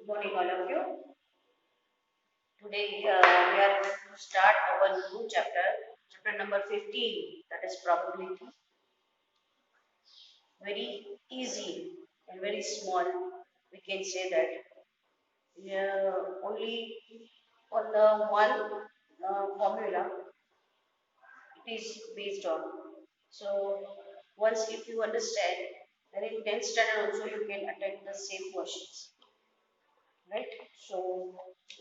Good morning, all of you. Today we are going to start our new chapter, chapter number 15, that is probability. Very easy and very small, we can say that. Only on the one formula it is based on. So, once if you understand, then in 10th standard also you can attend the same questions. Right? So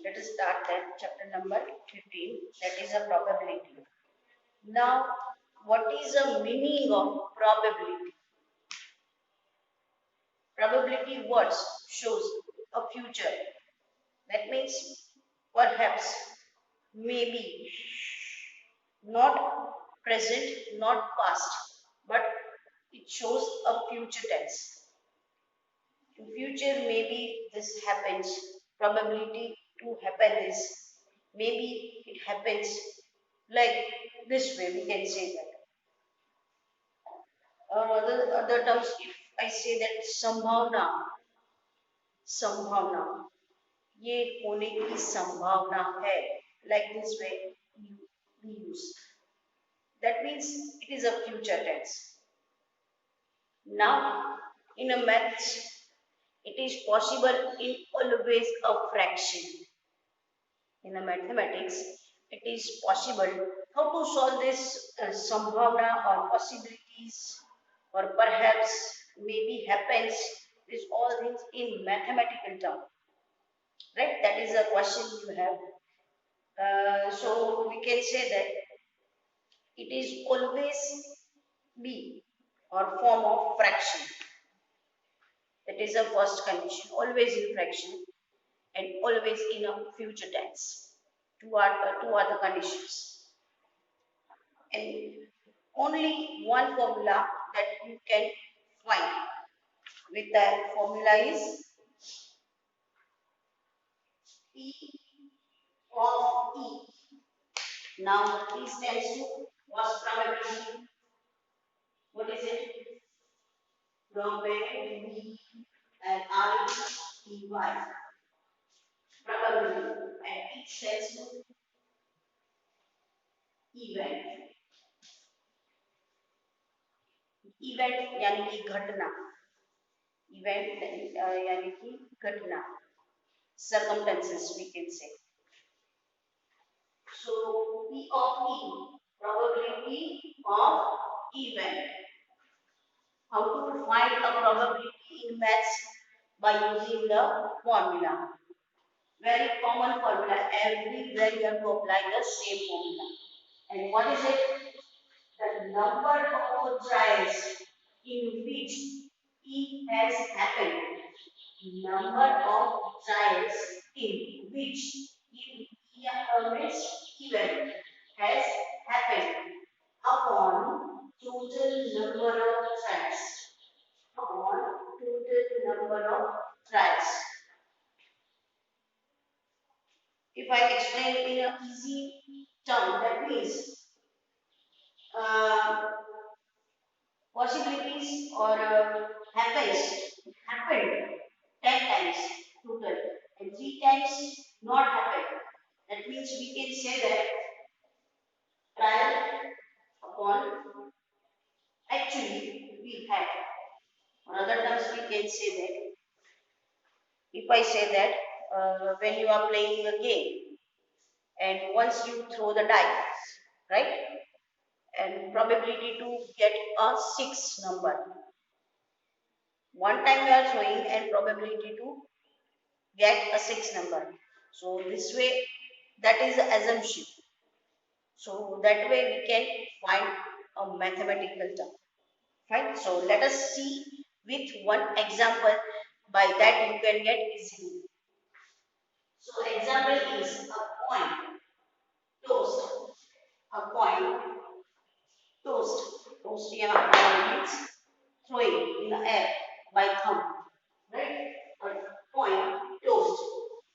let us start that chapter number 15, that is a probability. Now, what is the meaning of probability? Probability words shows a future. That means perhaps, maybe, not present, not past, but it shows a future tense. In future, maybe this happens. Probability to happen is maybe it happens like this way. We can say that. Other terms, if I say that संभावना ये होने की संभावना है, like this way we use. That means it is a future tense. Now, in a math, it is possible in always a fraction. In a mathematics, it is possible how to solve this sambhavna or possibilities or perhaps maybe happens, these all things in mathematical term, right? That is a question you have. So we can say that it is always be or form of fraction. That is the first condition, always in fraction and always in a future tense. Two are the conditions. And only one formula that you can find with that formula is P of E. Now E stands to what's probability? What is it? Probability and I-E-Y. Probability. And E stands to event. Event यानी कि घटना. Event यानी कि घटना. Circumstances we can say. So P of E, probability of event. How to find a probability in maths? By using the formula. Very common formula. Everywhere you have to apply the same formula. And what is it? The number of trials in which E has happened. Number of trials in which event has happened upon total number of trials. Upon total number of trials. If I explain in an easy term, that means possibilities or happened 10 times total and 3 times not happened. That means we can say that trial upon actually we had. Or other terms we can say that if I say that when you are playing a game and once you throw the dice, right? And probability to get a 6 number. One time you are throwing and probability to get a 6 number. So this way, that is the assumption. So that way we can find a mathematical term. Fine. So let us see with one example. By that you can get easily. So example is a coin tossed. A coin tossed. Tossed means throwing in the air by thumb. Right? A coin tossed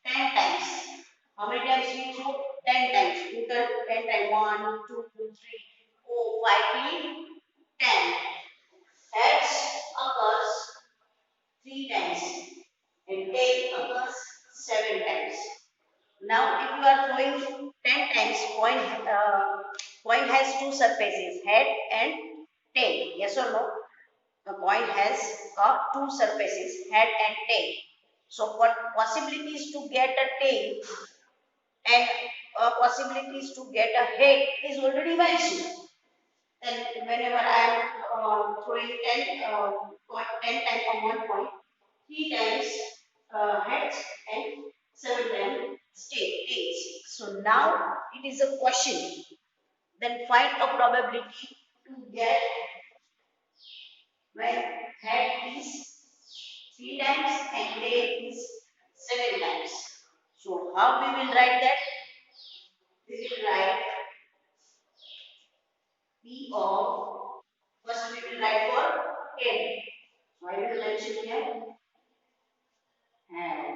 10 times. How many times we throw? 10 times. Total 10 times. 1, 2, 3, 4, 5, 10. Heads occurs 3 times. And tail occurs has two surfaces, head and tail. Yes or no? The coin has two surfaces, head and tail. So what possibilities to get a tail and possibilities to get a head is already mentioned. Then whenever I am throwing 10 times on one point, 3 times heads and 7 times tails. So now it is a question. Then find a probability to get when head is 3 times and tail is 7 times. So how we will write that? We will write P of, first we will write for head. So I will mention here head.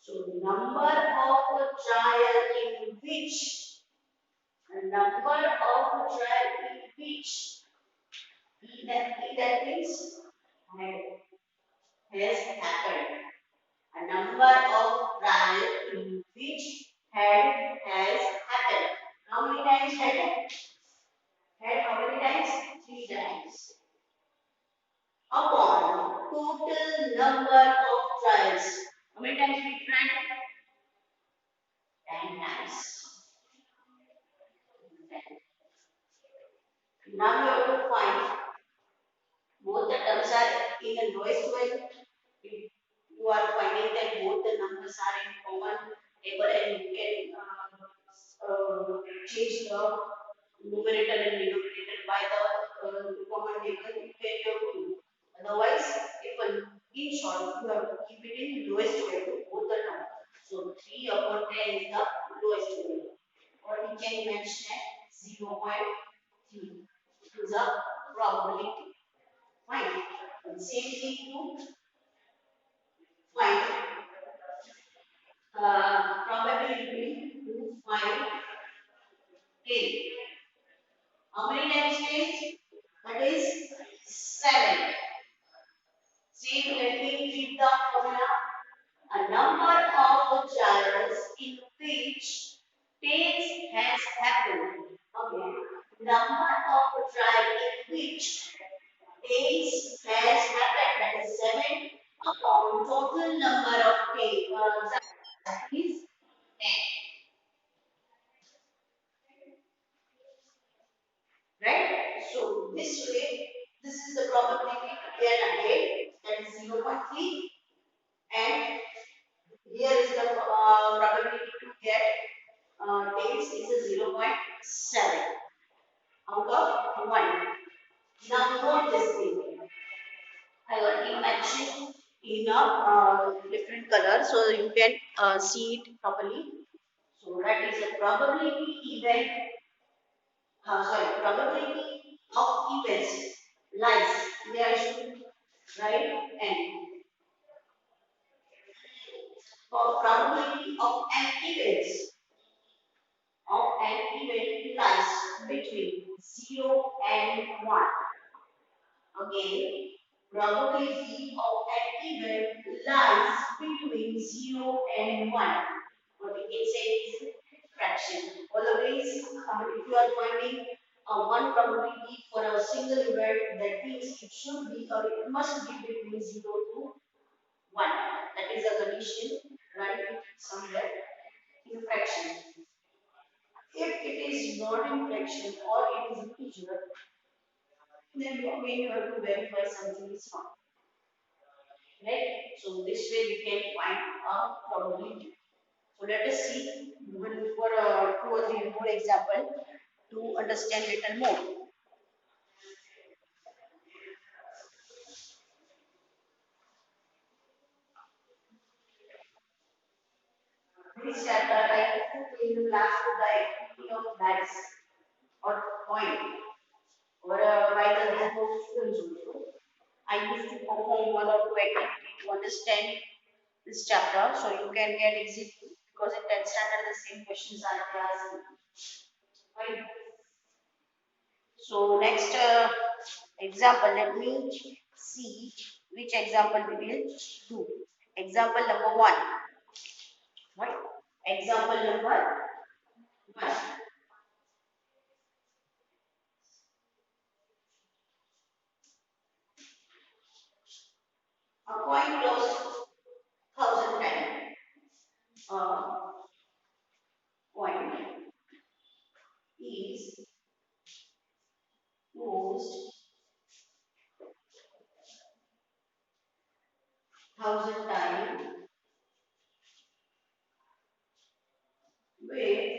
So number of trial in which, number of trial in which, that means has happened. A number of trial in which has happened. How many times had? Had how many times? 3 times. Upon total number of trials. How many times we tried? 10 times. Now you have to find both the terms are in the lowest value. If you are finding that both the numbers are in common table and you can change the numerator and denominator by the common table, you can do. Otherwise, if in short, you have to keep it in lowest value, both the terms. So 3 upon 10 is the lowest value. Or we can mention it 0.3 is a probability. Fine. And same thing to find probability to find 10. How many times 10? That is 7. Same, let me read the formula. A number of trials in which tails has happened. Okay. Number of trials in which tails has happened. That is 7 upon total number of tails. Is 10. Right? So this way, this is the probability to get a head, that is 0.3, and here is the probability to get tails is a 0.7 out of 1. Now note this thing. I already mentioned in a different color so you can see it properly. So that is a probability event, probability of events lies. There I should write n. For probability of an event lies between 0 and 1. Again, probability of an event lies between 0 and 1. What we can say is fraction. Always, if you are finding one probability for a single event, that means it should be or it must be between 0 to 1. That is a condition. Write it somewhere in fraction. If it is not in fraction or it is integer, then again you have to verify something is wrong. Right? So this way we can find a probability. So let us see for 2 or 3 more example to understand little more. This chapter I put in the class with the activity of dice or coin or by the help of students also. I used to perform 1 or 2 activities to understand this chapter so you can get easy because in 10th standard the same questions are asked. Right? So next example, let me see which example we will do. Example number 1. Right? Example number 1. coin closed 1,000 times. Coin is closed 1,000 times with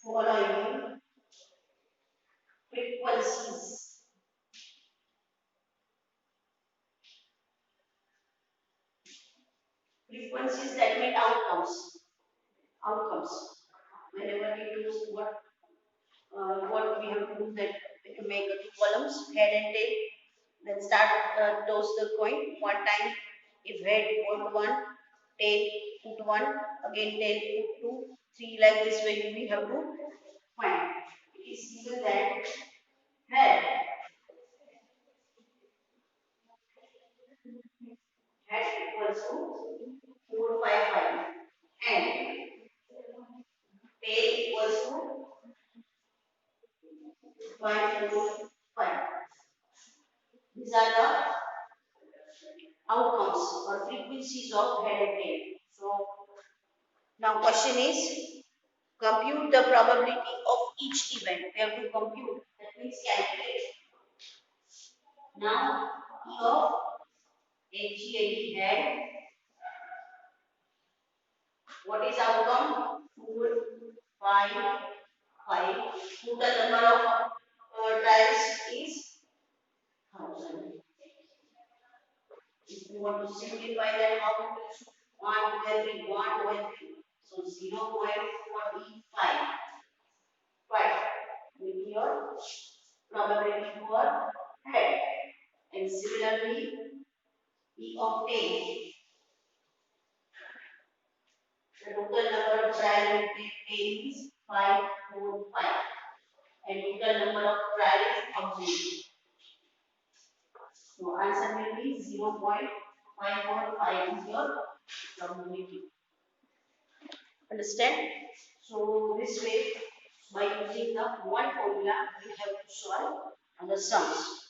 following frequencies. Frequencies, that mean outcomes. Outcomes. Whenever we do what we have to do, that we can make two columns, head and tail. Then start toss the coin one time. If head put one, tail put one, again tail put two, three, like this way we have to find. It is given that head head equals to 455 and tail equals to 545. These are the outcomes or frequencies of head and tail. So now question is, compute the probability of each event. We have to compute. That means calculate. Now E of HGAD head. What is outcome? 4, 5, 5. Total number of trials is 1,000. If you want to simplify that, how to 1 to every 1 to every. So 0.45. 5 will be your probability for head. And similarly, E of tail. The total number of trial will take tail is 5, 4, 5. And total number of trial is 1,000. So answer will be 0.545 is your probability. Understand? So this way, by using the one formula, we have to solve the sums.